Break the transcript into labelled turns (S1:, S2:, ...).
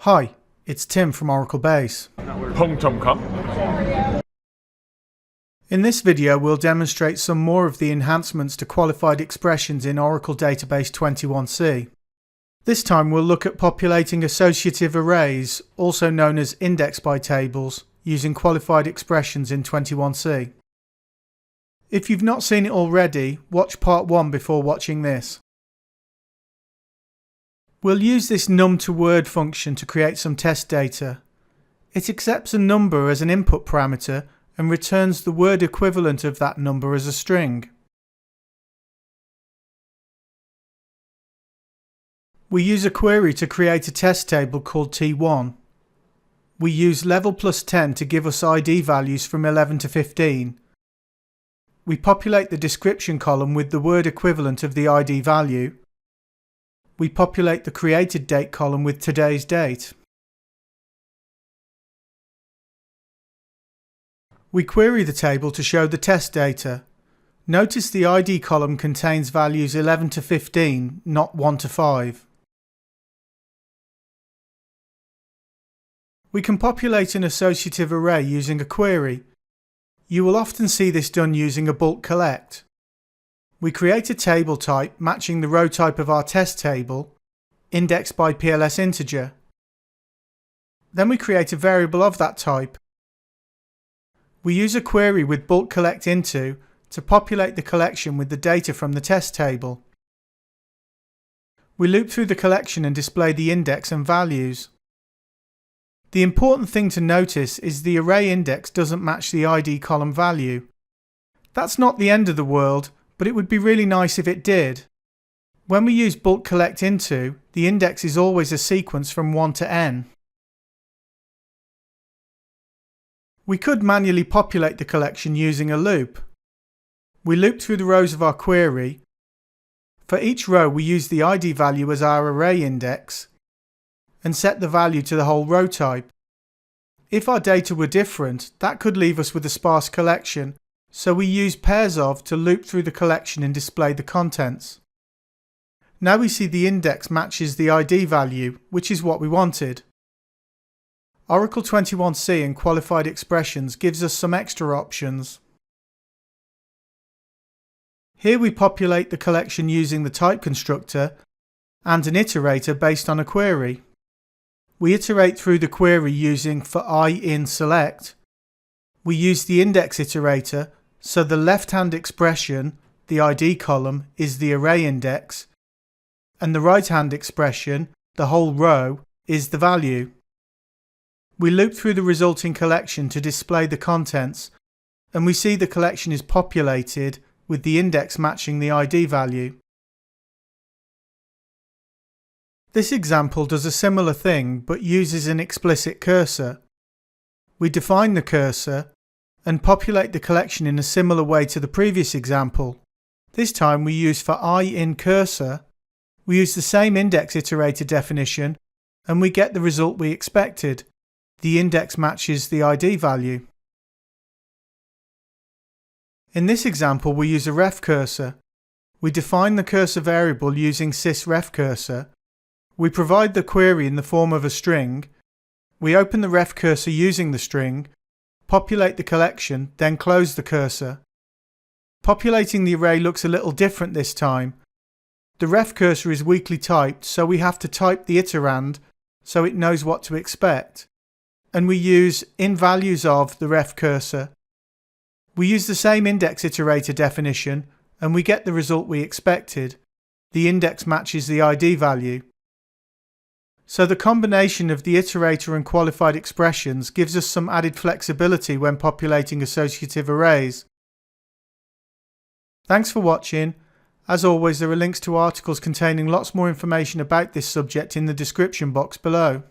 S1: Hi, it's Tim from Oracle Base. In this video we'll demonstrate some more of the enhancements to qualified expressions in Oracle Database 21c. This time we'll look at populating associative arrays, also known as index by tables, using qualified expressions in 21c. If you've not seen it already, watch part 1 before watching this. We'll use this num2word function to create some test data. It accepts a number as an input parameter and returns the word equivalent of that number as a string. We use a query to create a test table called T1. We use level plus 10 to give us ID values from 11 to 15. We populate the description column with the word equivalent of the ID value. We populate the created date column with today's date. We query the table to show the test data. Notice the ID column contains values 11 to 15, not 1 to 5. We can populate an associative array using a query. You will often see this done using a bulk collect. We create a table type matching the row type of our test table, indexed by PLS integer. Then we create a variable of that type. We use a query with bulk collect into to populate the collection with the data from the test table. We loop through the collection and display the index and values. The important thing to notice is the array index doesn't match the ID column value. That's not the end of the world, but it would be really nice if it did. When we use bulk collect into, the index is always a sequence from 1 to n. We could manually populate the collection using a loop. We loop through the rows of our query. For each row we use the ID value as our array index and set the value to the whole row type. If our data were different, that could leave us with a sparse collection, so we use pairs of to loop through the collection and display the contents. Now we see the index matches the ID value, which is what we wanted. Oracle 21c and qualified expressions gives us some extra options. Here we populate the collection using the type constructor and an iterator based on a query. We iterate through the query using for I in select. We use the index iterator, so the left-hand expression, the ID column, is the array index, and the right-hand expression, the whole row, is the value. We loop through the resulting collection to display the contents, and we see the collection is populated with the index matching the ID value. This example does a similar thing but uses an explicit cursor. We define the cursor and populate the collection in a similar way to the previous example. This time we use for I in cursor. We use the same index iterator definition and we get the result we expected. The index matches the ID value. In this example we use a RefCursor. We define the cursor variable using sys RefCursor. We provide the query in the form of a string. We open the RefCursor using the string, populate the collection, then close the cursor. Populating the array looks a little different this time. The RefCursor is weakly typed, so we have to type the iterand so it knows what to expect. And we use in values of the RefCursor. We use the same index iterator definition and we get the result we expected. The index matches the ID value. So the combination of the iterator and qualified expressions gives us some added flexibility when populating associative arrays. Thanks for watching. As always, there are links to articles containing lots more information about this subject in the description box below.